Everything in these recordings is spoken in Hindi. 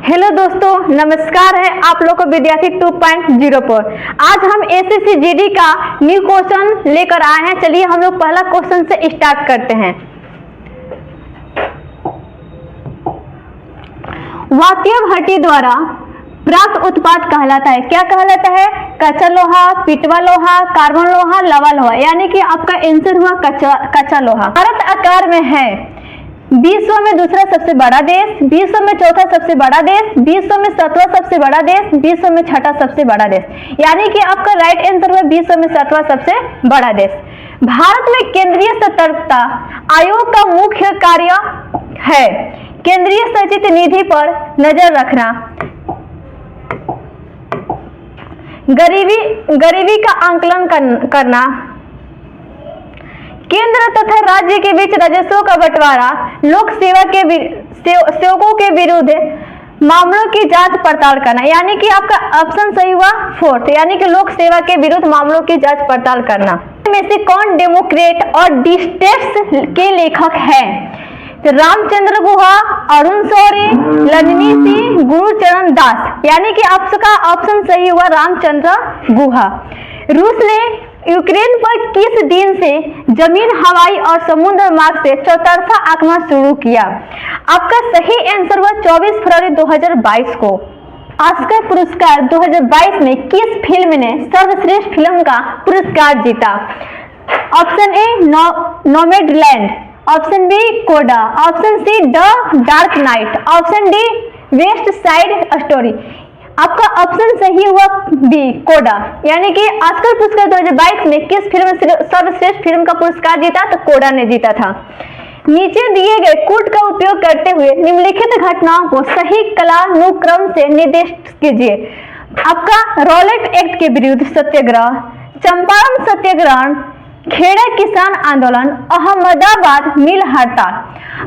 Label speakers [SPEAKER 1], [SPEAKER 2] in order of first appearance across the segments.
[SPEAKER 1] हेलो दोस्तों, नमस्कार है आप लोग को विद्यार्थी 2.0 पर। आज हम एसएससी जीडी का न्यू क्वेश्चन लेकर आए हैं। चलिए हम लोग पहला क्वेश्चन से स्टार्ट करते हैं। वात्य भट्टी द्वारा प्राप्त उत्पाद कहलाता है, क्या कहलाता है? कच्चा लोहा, पिटवा लोहा, कार्बन लोहा, लवा लोहा, यानी कि आपका आंसर हुआ कच्चा लोहा। भारत आकार में है विश्व में दूसरा सबसे बड़ा देश, विश्व में चौथा सबसे बड़ा देश, विश्व में सातवां सबसे बड़ा देश, विश्व में छठा सबसे बड़ा देश, यानी कि आपका राइट आंसर है विश्व में सातवां सबसे बड़ा देश। भारत में केंद्रीय सतर्कता आयोग का मुख्य कार्य है केंद्रीय संचित निधि पर नजर रखना, गरीबी का आंकलन करना, केंद्र तथा राज्य के बीच राजस्व का बंटवारा, लोक सेवा के सेवकों के विरुद्ध मामलों की जांच पड़ताल करना, यानी कि आपका ऑप्शन सही हुआ फोर्थ, यानी कि लोक सेवा के विरुद्ध मामलों की जांच पड़ताल करना। में से कौन डेमोक्रेट और डिस्टेट्स के लेखक हैं? तो रामचंद्र गुहा, अरुण शौरी, ललिनी सिंह, गुरुचरण दास, यानी कि आपका ऑप्शन सही हुआ रामचंद्र गुहा। रूस ने यूक्रेन पर किस दिन से जमीन, हवाई और समुद्र मार्ग से चौतरफा आक्रमण शुरू किया? आपका सही आंसर हुआ 24 फरवरी 2022 को। ऑस्कर पुरस्कार 2022 में किस फिल्म ने सर्वश्रेष्ठ फिल्म का पुरस्कार जीता? Option A Nomadland, option B CODA, option C The Dark Knight, option D West Side Story. आपका ऑप्शन सही हुआ बी कोडा, यानी कि ऑस्कर पुरस्कार 2022 में किस फिल्म सर्वश्रेष्ठ फिल्म का पुरस्कार जीता? तो कोडा ने जीता था। नीचे दिए गए कूट का उपयोग करते हुए निम्नलिखित घटनाओं को सही कालानुक्रम से निर्दिष्ट कीजिए। आपका रॉलेट एक्ट के विरुद्ध सत्याग्रह, चंपारण सत्याग्रह, खेड़ा किसान आंदोलन, अहमदाबाद मिल हड़ताल।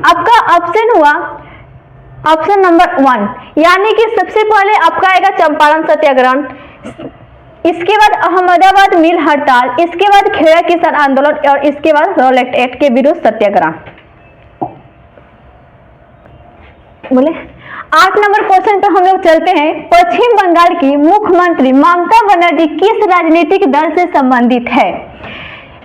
[SPEAKER 1] आपका ऑप्शन हुआ ऑप्शन नंबर 1, यानी कि सबसे पहले आपका आएगा चंपारण सत्याग्रह, इसके बाद अहमदाबाद मिल हड़ताल, इसके बाद खेड़ा किसान आंदोलन और इसके बाद रॉलेट एक्ट के विरुद्ध सत्याग्रह। बोले 8 नंबर क्वेश्चन पे हम लोग चलते हैं। पश्चिम बंगाल की मुख्यमंत्री ममता बनर्जी किस राजनीतिक दल से संबंधित है?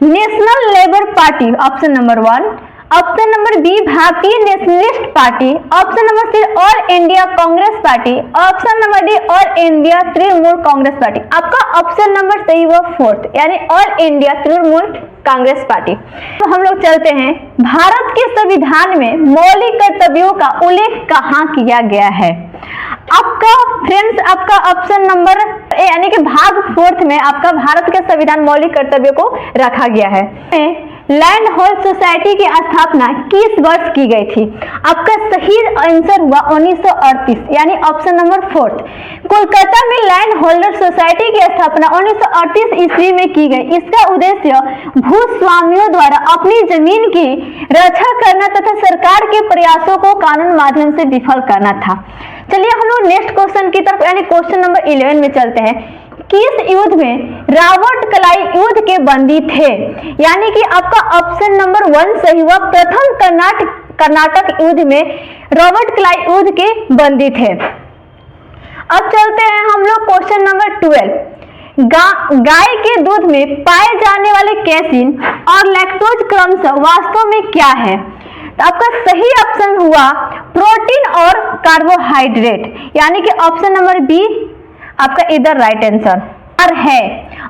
[SPEAKER 1] National Labour Party option number 1, option number B Bharatiya Nationalist Party, option number C All India Congress Party, option number D All India Trinamool Congress Party. आपका ऑप्शन नंबर सही हुआ फोर्थ, यानी All India Trinamool Congress Party. तो हम लोग चलते हैं, भारत के संविधान में मौलिक कर्तव्यों का उल्लेख कहाँ किया गया है? आपका फ्रेंड्स आपका ऑप्शन नंबर ए, यानी कि भाग फोर्थ में आपका भारत के संविधान मौलिक कर्तव्यों को रखा गया है। लैंड होल्ड सोसाइटी की स्थापना किस वर्ष की गई थी? आपका सही आंसर हुआ 1938, यानी ऑप्शन नंबर फोर्थ। कोलकाता में लैंड होल्डर सोसाइटी की स्थापना 1938 ईस्वी में की गई। इसका उद्देश्य भूस्वामियों द्वारा अपनी जमीन की रक्षा करना तथा सरकार के प्रयासों को कानून माध्यम से विफल करना था। चलिए हम लोग नेक्स्ट क्वेश्चन की तरफ, यानी क्वेश्चन नंबर 11 में चलते हैं। किस युद्ध में रॉबर्ट क्लाइव युद्ध के बंदी थे? यानी कि आपका ऑप्शन नंबर 1 सही हुआ, प्रथम कर्नाटक युद्ध में रॉबर्ट क्लाइव युद्ध के बंदी थे। अब चलते हैं हम लोग क्वेश्चन नंबर 12। गाय के दूध में पाए जाने वाले कैसीन और लैक्टोज क्रमशः वास्तव में क्या है? तो आपका सही ऑप्शन हुआ प्रोटीन और कार्बोहाइड्रेट, यानी कि ऑप्शन नंबर बी आपका इधर राइट आंसर है।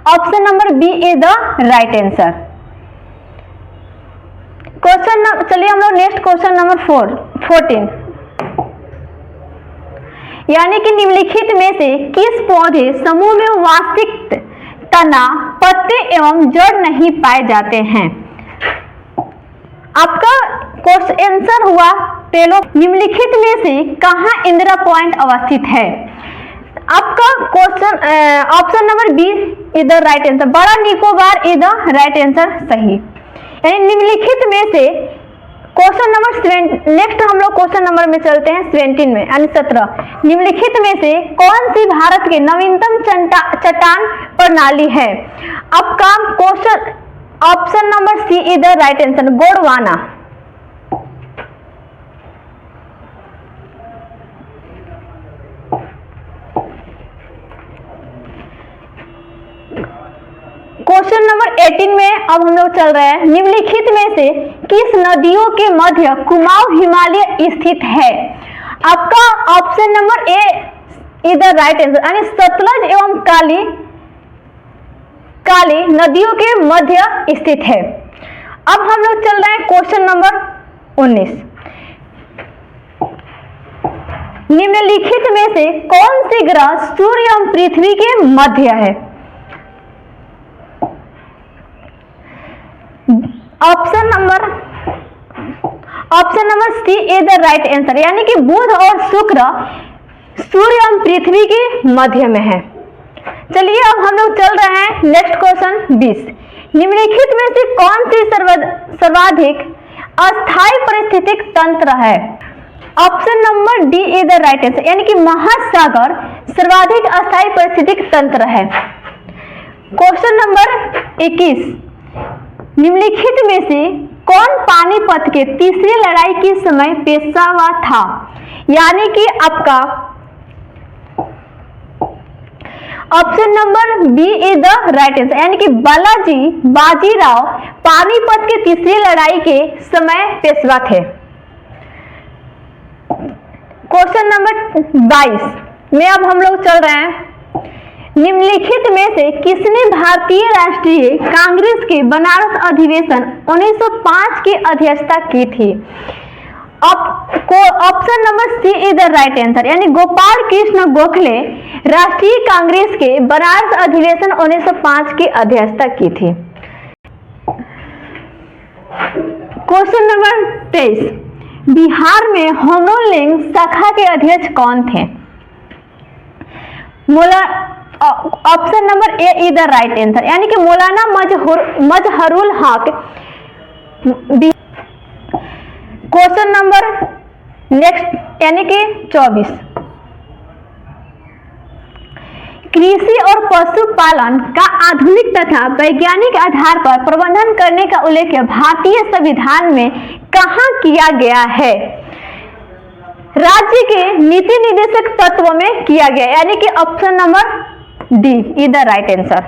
[SPEAKER 1] Option number B is the right answer. Question चलिए हम लोग नेक्स्ट क्वेश्चन नंबर 14, यानी कि निम्नलिखित में से किस पौधे समूह में वास्तविक तना, पत्ते एवं जड़ नहीं पाए जाते हैं? आपका क्वेश्चन आंसर हुआ टेलो। निम्नलिखित में से कहाँ इंदिरा पॉइंट अवस्थित है? आपका question option number B is the right answer, बड़ा Nicobar is the right answer सही। यानी निम्नलिखित में से क्वेश्चन नंबर 7, नेक्स्ट हम लोग क्वेश्चन नंबर में चलते हैं 17 में, यानी 17। निम्नलिखित में से कौन सी भारत की नवीनतम चट्टान प्रणाली है? आपका question option number C is the right answer, Gondwana. Number 18 में अब हम लोग चल रहे हैं। निम्नलिखित में से किस नदियों के मध्य कुमाऊं हिमालय स्थित है? आपका option number A is the right answer, यानी सतलज एवं काली नदियों के मध्य स्थित है। अब हम लोग चल रहे हैं क्वेश्चन नंबर 19। निम्नलिखित में से कौन से ग्रह सूर्य एवं पृथ्वी के मध्य है? Option number C is the right answer, यानी कि बुध और शुक्र सूर्य एवं पृथ्वी के मध्य में है। चलिए अब हम लोग चल रहे हैं नेक्स्ट क्वेश्चन 20। निम्नलिखित में से कौन सी सर्वाधिक अस्थायी पारिस्थितिक तंत्र है? Option number D is the right answer, यानी कि महासागर सर्वाधिक अस्थायी पारिस्थितिक तंत्र है। Question number 21। निम्नलिखित में से कौन पानीपत के तीसरी लड़ाई के समय पेशवा था? यानी कि आपका option number B is the right answer, यानी कि बाजीराव पानीपत के तीसरी लड़ाई के समय पेशवा थे। क्वेश्चन नंबर 22 में अब हम लोग चल रहे हैं। निम्नलिखित में से किसने भारतीय राष्ट्रीय कांग्रेस के बनारस अधिवेशन 1905 की अध्यक्षता की थी? Option number C is the right answer, यानी गोपाल कृष्ण गोखले राष्ट्रीय कांग्रेस के बनारस अधिवेशन 1905 की अध्यक्षता की थी। Question number 23। बिहार में होमरूलिंग शाखा के अध्यक्ष कौन थे? Option number A is the right answer, यानी कि मौलाना मजहरुल हक। क्वेश्चन नंबर नेक्स्ट यानी कि 24। कृषि और पशुपालन का आधुनिक तथा वैज्ञानिक आधार पर प्रबंधन करने का उल्लेख भारतीय संविधान में कहां किया गया है? राज्य के नीति निर्देशक तत्व में किया गया, यानी कि option number D is the right answer.